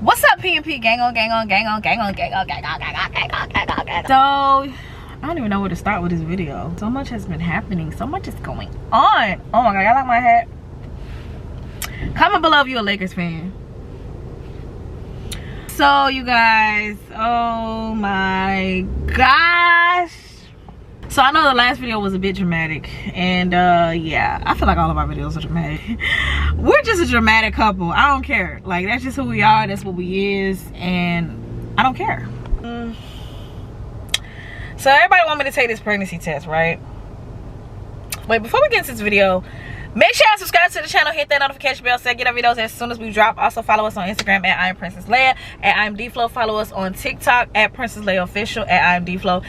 What's up, PMP gang on, gang on, gang on, gang on, gang on, gang on, gang on, gang on, gang on, gang on. So I don't even know where to start with this video. So much has been happening, so much is going on. Oh my god, y'all like my hat? Comment below if you're a Lakers fan. So you guys, oh my gosh. So I know the last video was a bit dramatic, and yeah, I feel like all of our videos are dramatic. We're just a dramatic couple. I don't care. Like, that's just who we are, that's what we is, and I don't care. So everybody want me to take this pregnancy test, right? Wait, before we get into this video, make sure you subscribe to the channel, hit that notification bell so you get our videos as soon as we drop. Also follow us on Instagram at PrincessxPhlo, at PHlo. Follow us on TikTok at PrincessxPhlo, at PHlo.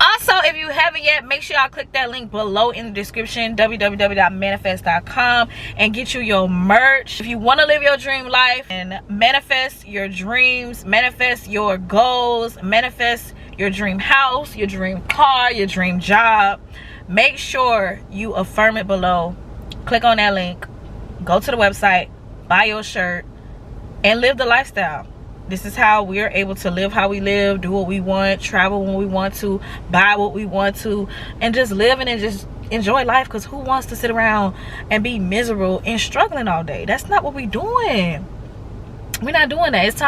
Also, if you haven't yet, make sure y'all click that link below in the description, www.manipheste.com, and get you your merch. If you want to live your dream life and manifest your dreams, manifest your goals, manifest your dream house, your dream car, your dream job, make sure you affirm it below. Click on that link, go to the website, buy your shirt, and live the lifestyle. This is how we are able to live how we live, do what we want, travel when we want to, buy what we want to, and just living and just enjoy life. Because who wants to sit around and be miserable and struggling all day? That's not what we're doing. We're not doing that. It's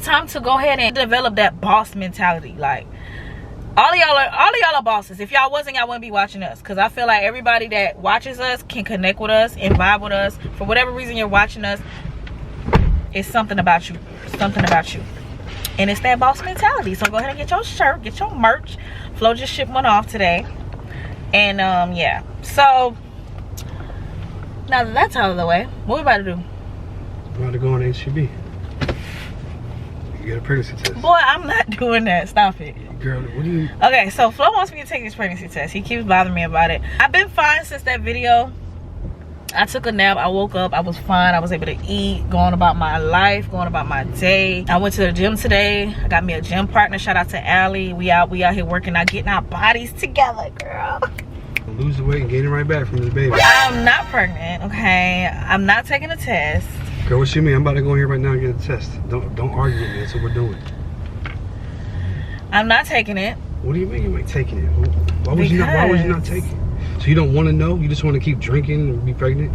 time to go ahead and develop that boss mentality. Like, all of y'all are bosses. If y'all wasn't, y'all wouldn't be watching us. Because I feel like everybody that watches us can connect with us and vibe with us. For whatever reason you're watching us, it's something about you. Something about you. And it's that boss mentality. So go ahead and get your shirt, get your merch. Phlo just shipped one off today. And yeah. So now that that's out of the way, what we about to do? We're about to go on HCB. You get a pregnancy test. Boy, I'm not doing that. Stop it. Girl, what do you... Okay, so Phlo wants me to take this pregnancy test. He keeps bothering me about it. I've been fine since that video. I took a nap, I woke up, I was fine, I was able to eat, going about my life, going about my day. I went to the gym today. I got me a gym partner. Shout out to Allie. We out here working out, getting our bodies together, girl. Lose the weight and gain it right back from this baby. I'm not pregnant, okay? I'm not taking a test. Girl, what you mean? I'm about to go in here right now and get a test. Don't argue with me. That's what we're doing. I'm not taking it. What do you mean you ain't taking it? Why would you not take it? So you don't want to know? You just want to keep drinking and be pregnant?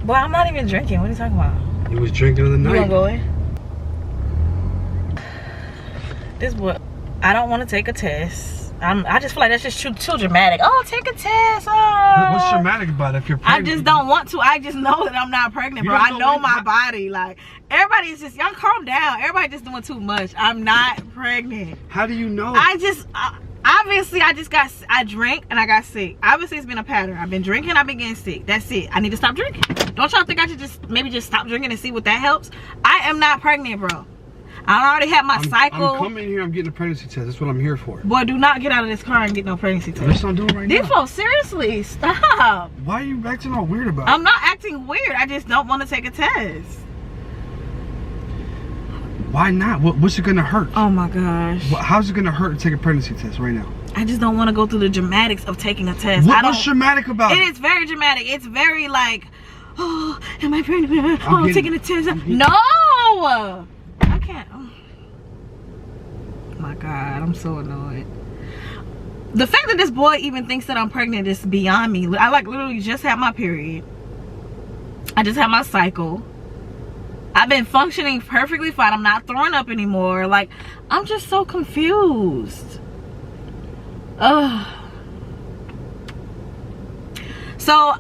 Boy, I'm not even drinking. What are you talking about? You was drinking the other night. You gonna go in? This boy, I don't want to take a test. I just feel like that's just too dramatic. Oh, take a test. Oh. What's dramatic about it if you're pregnant? I just don't want to. I just know that I'm not pregnant, bro. I know my body. Like, everybody's just, y'all calm down. Everybody just doing too much. I'm not pregnant. How do you know? Obviously, I drank and I got sick. Obviously, it's been a pattern. I've been drinking, I've been getting sick. That's it. I need to stop drinking. Don't y'all think I should maybe just stop drinking and see what that helps? I am not pregnant, bro. I already have my cycle. I'm coming here, I'm getting a pregnancy test. That's what I'm here for. Boy, do not get out of this car and get no pregnancy test. That's what I'm doing right now. Folks, seriously, stop. Why are you acting all weird about it? I'm not acting weird. I just don't want to take a test. Why not? What's it gonna hurt? Oh my gosh. How's it gonna hurt to take a pregnancy test right now? I just don't want to go through the dramatics of taking a test. What's dramatic about it? It is very dramatic. It's very like, oh, am I pregnant? Oh, I'm taking a test. No! I can't. Oh my God, I'm so annoyed. The fact that this boy even thinks that I'm pregnant is beyond me. I like literally just had my period. I just had my cycle. I've been functioning perfectly fine. I'm not throwing up anymore. Like, I'm just so confused. Ugh. So,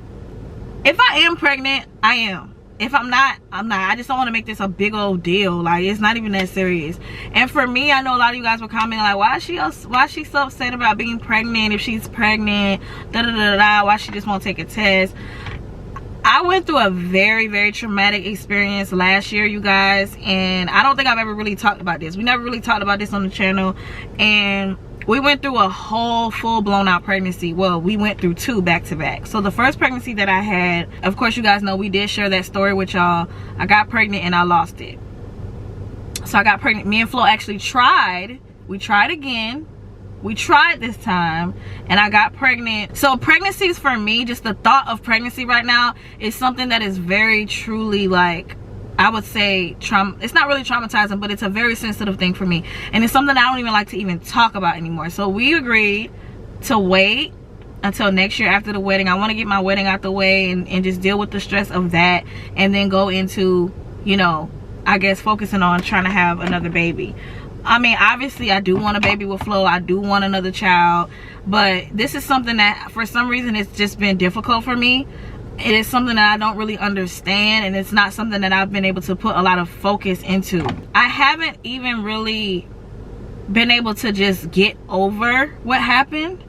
if I am pregnant, I am. If I'm not, I'm not. I just don't want to make this a big old deal. Like, it's not even that serious. And for me, I know a lot of you guys were commenting like, why is she so upset about being pregnant? If she's pregnant, why she just won't take a test? I went through a very, very traumatic experience last year, you guys, and I don't think I've ever really talked about this. We never really talked about this on the channel, and we went through a whole full-blown out pregnancy. Well, we went through 2 back-to-back. So the first pregnancy that I had, of course, you guys know we did share that story with y'all. I got pregnant and I lost it. So I got pregnant. Me and Phlo actually tried. We tried again. We tried this time and I got pregnant. So pregnancies for me, just the thought of pregnancy right now is something that is very truly like I would say it's not really traumatizing, but it's a very sensitive thing for me, and it's something I don't even like to even talk about anymore. So we agreed to wait until next year after the wedding. I want to get my wedding out the way and just deal with the stress of that, and then go into, you know, I guess focusing on trying to have another baby. I mean, obviously I do want a baby with Phlo. I do want another child, but this is something that for some reason it's just been difficult for me. It is something that I don't really understand, and it's not something that I've been able to put a lot of focus into. I haven't even really been able to just get over what happened,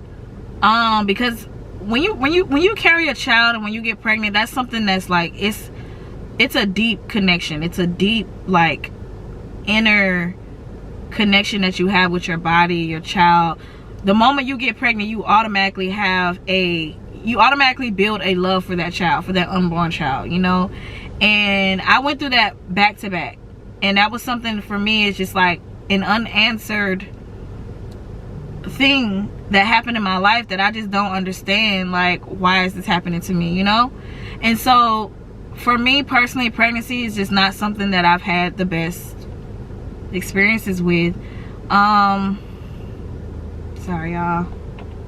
because when you carry a child and when you get pregnant, that's something that's like, it's a deep connection. It's a deep, like, inner connection that you have with your body, your child. The moment you get pregnant, you automatically build a love for that child, for that unborn child, you know. And I went through that back to back, and that was something for me. It's just like an unanswered thing that happened in my life that I just don't understand. Like, why is this happening to me, you know? And so for me personally, pregnancy is just not something that I've had the best experiences with. Sorry y'all,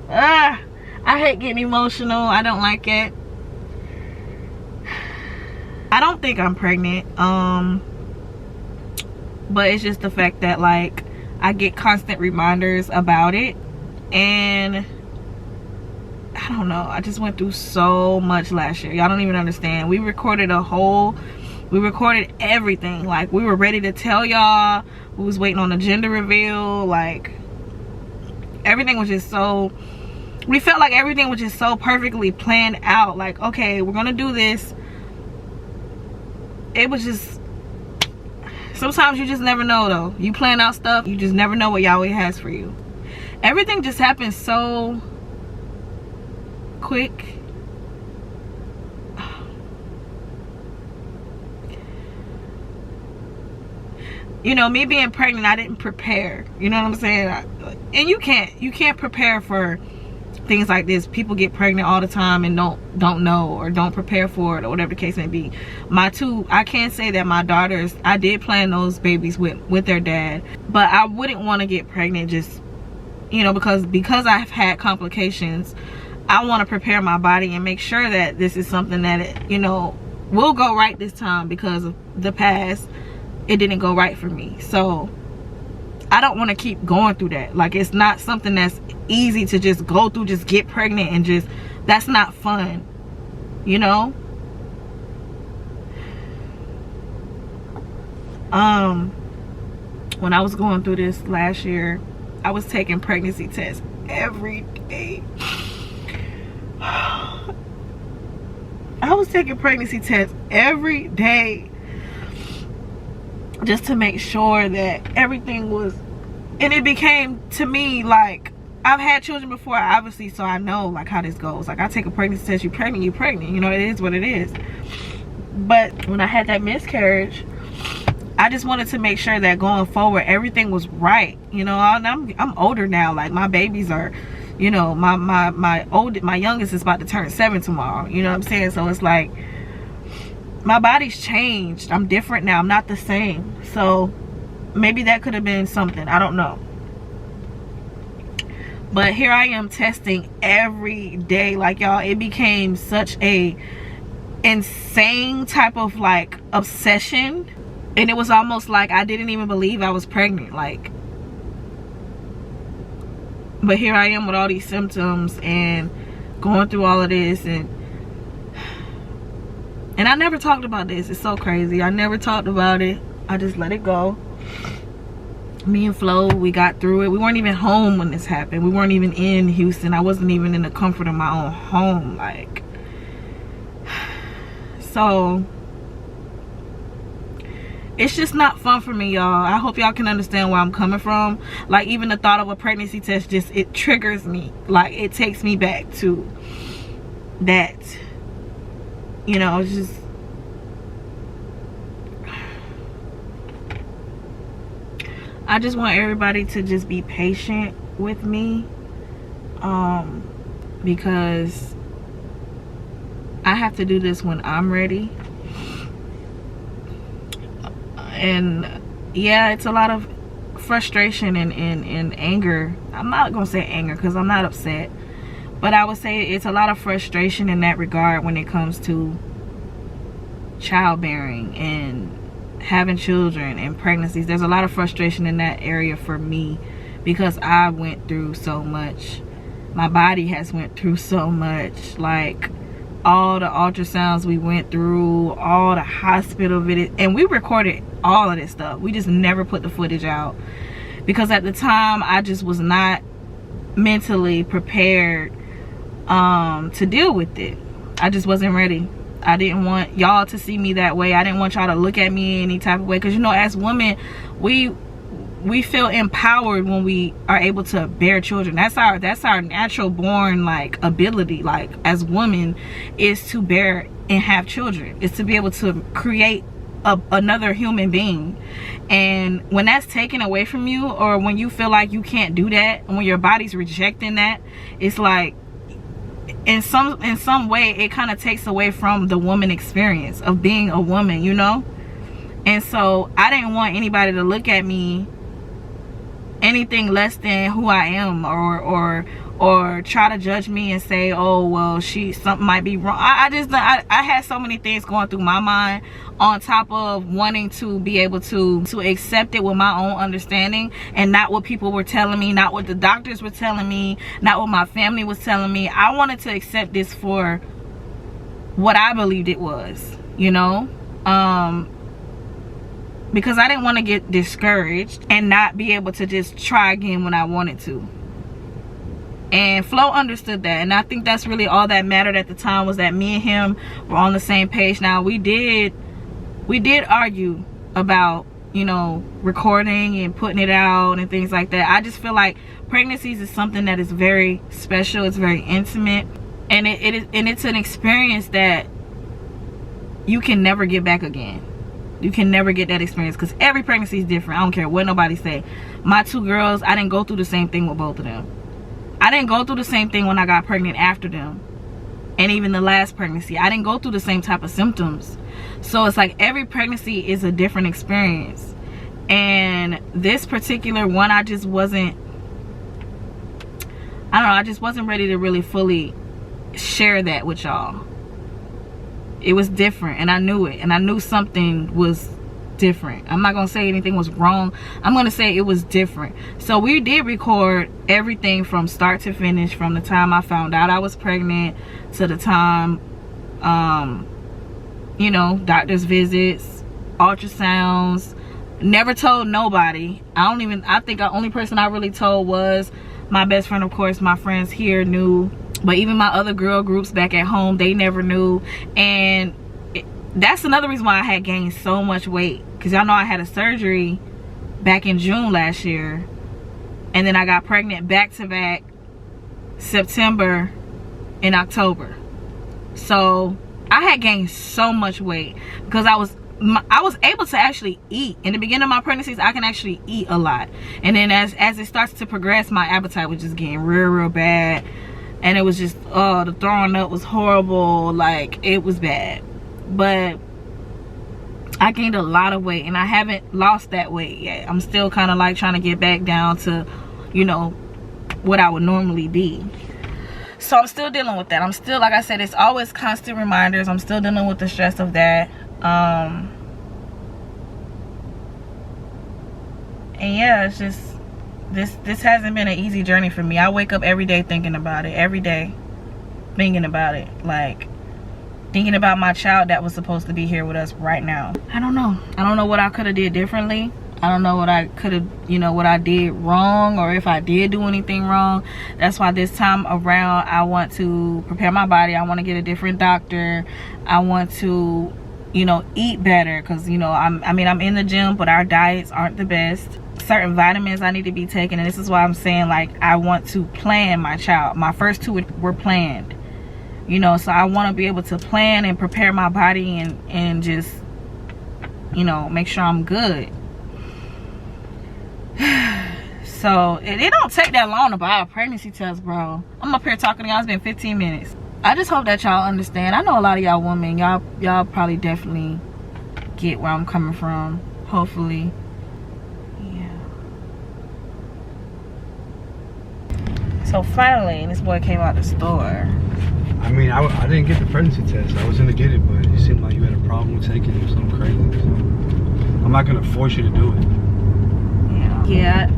I hate getting emotional. I don't like it. I don't think I'm pregnant, but it's just the fact that, like, I get constant reminders about it, and I don't know, I just went through so much last year. Y'all don't even understand. We recorded everything. Like, we were ready to tell y'all. We was waiting on the gender reveal. Like, everything was just so, we felt like everything was just so perfectly planned out. Like, okay, we're gonna do this. It was just, sometimes you just never know though. You plan out stuff, you just never know what Yahweh has for you. Everything just happened so quick. You know, me being pregnant, I didn't prepare. You know what I'm saying? And you can't prepare for things like this. People get pregnant all the time and don't know or don't prepare for it, or whatever the case may be. I can't say that my daughters, I did plan those babies with their dad, but I wouldn't want to get pregnant just, you know, because I've had complications. I want to prepare my body and make sure that this is something that, you know, will go right this time, because of the past, it didn't go right for me. So I don't want to keep going through that. Like, it's not something that's easy to just go through, just get pregnant and just, that's not fun, you know. When I was going through this last year, I was taking pregnancy tests every day. I was taking pregnancy tests every day just to make sure that everything was, and it became, to me, like, I've had children before, obviously, so I know, like, how this goes. Like, I take a pregnancy test, you're pregnant, you know, it is what it is. But when I had that miscarriage, I just wanted to make sure that going forward, everything was right, you know. I'm older now. Like, my babies are, you know, my youngest is about to turn 7 tomorrow, you know what I'm saying? So it's like, my body's changed. I'm different now. I'm not the same. So maybe that could have been something. I don't know. But here I am testing every day. Like, y'all, it became such a insane type of, like, obsession. And it was almost like I didn't even believe I was pregnant. Like, but here I am with all these symptoms and going through all of this, and I never talked about this. It's so crazy. I never talked about it. I just let it go. Me and Phlo, we got through it. We weren't even home when this happened. We weren't even in Houston. I wasn't even in the comfort of my own home. Like, so it's just not fun for me, y'all. I hope y'all can understand where I'm coming from. Like, even the thought of a pregnancy test, just, it triggers me. Like, it takes me back to that. You know, it's just, I just want everybody to just be patient with me, because I have to do this when I'm ready. And yeah, it's a lot of frustration and anger. I'm not gonna say anger because I'm not upset, but I would say it's a lot of frustration in that regard when it comes to childbearing and having children and pregnancies. There's a lot of frustration in that area for me because I went through so much. My body has went through so much. Like all the ultrasounds we went through, all the hospital visits, and we recorded all of this stuff. We just never put the footage out because at the time I just was not mentally prepared to deal with it. I just wasn't ready. I didn't want y'all to see me that way. I didn't want y'all to look at me any type of way, because you know, as women, we feel empowered when we are able to bear children. That's our natural born like ability, like as women, is to bear and have children. It's to be able to create another human being. And when that's taken away from you, or when you feel like you can't do that, and when your body's rejecting that, it's like in some way it kind of takes away from the woman experience of being a woman, you know. And so I didn't want anybody to look at me anything less than who I am, or try to judge me and say, oh well, something might be wrong. I had so many things going through my mind, on top of wanting to be able to accept it with my own understanding, and not what people were telling me, not what the doctors were telling me, not what my family was telling me. I wanted to accept this for what I believed it was, you know. Because I didn't want to get discouraged and not be able to just try again when I wanted to. And Phlo understood that, and I think that's really all that mattered at the time, was that me and him were on the same page. Now we did argue about, you know, recording and putting it out and things like that. I just feel like pregnancies is something that is very special. It's very intimate, and it's an experience that you can never get back again. You can never get that experience, because every pregnancy is different. I don't care what nobody say. My two girls, I didn't go through the same thing with both of them. I didn't go through the same thing when I got pregnant after them. And even the last pregnancy, I didn't go through the same type of symptoms. So it's like every pregnancy is a different experience. And this particular one, I just wasn't ready to really fully share that with y'all. It was different, and I knew it, and I knew something was different. I'm not gonna say anything was wrong. I'm gonna say it was different. So we did record everything from start to finish, from the time I found out I was pregnant to the time, you know, doctor's visits, ultrasounds. Never told nobody. I think the only person I really told was my best friend. Of course, my friends here knew, but even my other girl groups back at home, they never knew. And that's another reason why I had gained so much weight, because y'all know I had a surgery back in June last year, and then I got pregnant back to back September and October. So I had gained so much weight because I was able to actually eat. In the beginning of my pregnancies, I can actually eat a lot, and then as it starts to progress, my appetite was just getting real bad, and it was just, oh, the throwing up was horrible. Like, it was bad. But I gained a lot of weight, and I haven't lost that weight yet. I'm still kind of like trying to get back down to, you know, what I would normally be. So I'm still dealing with that. I'm still, like I said, it's always constant reminders. I'm still dealing with the stress of that. And yeah, it's just, this hasn't been an easy journey for me. I wake up every day thinking about it. Every day thinking about it. Like, thinking about my child that was supposed to be here with us right now. I don't know. I don't know what I could have did differently. I don't know what I could have, you know, what I did wrong, or if I did do anything wrong. That's why this time around, I want to prepare my body. I want to get a different doctor. I want to, you know, eat better, because, you know, I'm in the gym, but our diets aren't the best. Certain vitamins I need to be taking, and this is why I'm saying, like, I want to plan my child. My first two were planned. You know, so I want to be able to plan and prepare my body and just, you know, make sure I'm good. So it don't take that long to buy a pregnancy test, bro. I'm up here talking to y'all. It's been 15 minutes. I just hope that y'all understand. I know a lot of y'all women, y'all probably definitely get where I'm coming from. hopefully. Yeah. So finally, this boy came out the store. I mean, I didn't get the pregnancy test. I was gonna get it, but it seemed like you had a problem with taking it or something crazy. So I'm not gonna force you to do it. Yeah.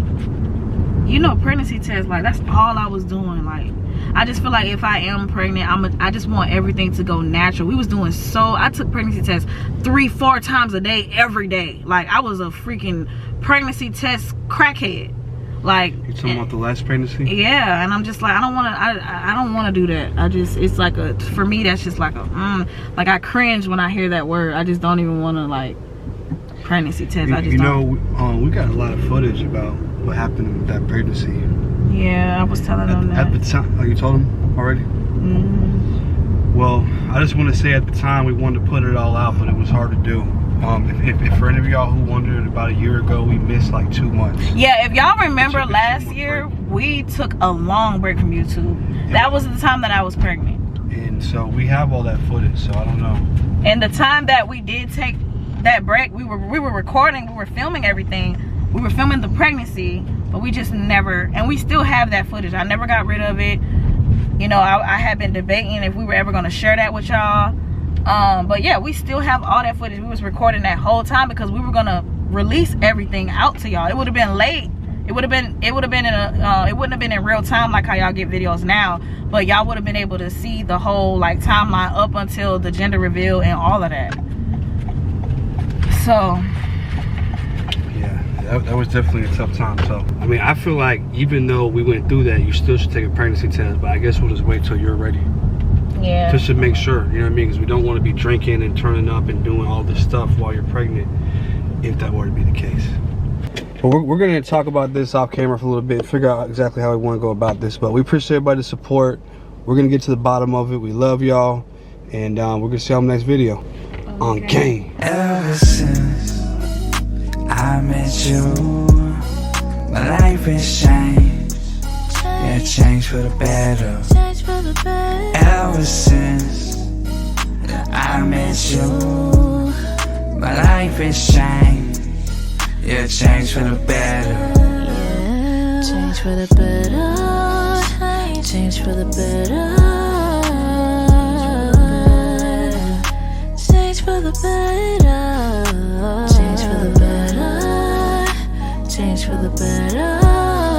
You know, pregnancy test, like, that's all I was doing. Like, I just feel like if I am pregnant, I just want everything to go natural. We was doing I took pregnancy tests 3-4 times a day, every day. Like, I was a freaking pregnancy test crackhead. Like, you talking about the last pregnancy? Yeah, and I'm just like, I don't want to do that. It's like for me, that's just like like, I cringe when I hear that word. I just don't even want to, like, pregnancy test. We got a lot of footage about what happened with that pregnancy. Yeah, I was telling them that. At the time, you told them already? Mm-hmm. Well, I just want to say at the time we wanted to put it all out, but it was hard to do. If for any of y'all who wondered, about a year ago we missed like 2 months. Yeah, if y'all remember last year, we took a long break from YouTube. Yeah. That was the time that I was pregnant. And so we have all that footage, so I don't know. And the time that we did take that break, we were recording, we were filming everything. We were filming the pregnancy, but we just never, and we still have that footage. I never got rid of it. You know, I had been debating if we were ever going to share that with y'all. But yeah, we still have all that footage. We was recording that whole time because we were going to release everything out to y'all. It would have been late. It wouldn't have been in real time like how y'all get videos now, but y'all would have been able to see the whole, like, timeline up until the gender reveal and all of that. So yeah, that was definitely a tough time. So I mean, I feel like even though we went through that, you still should take a pregnancy test, but I guess we'll just wait till you're ready. Yeah, just to make sure, you know what I mean, because we don't want to be drinking and turning up and doing all this stuff while you're pregnant, if that were to be the case. Well, we're going to talk about this off camera for a little bit, figure out exactly how we want to go about this, but we appreciate everybody's support. We're going to get to the bottom of it. We love y'all, and we're going to see y'all in the next video. On game. Ever since I met you, my life has changed. Yeah, changed for the better. Ever since I met you, my life has changed. Yeah, changed for the better. Yeah, change for the better. Change for the better. Change for the better. Change for the better. Change for the better.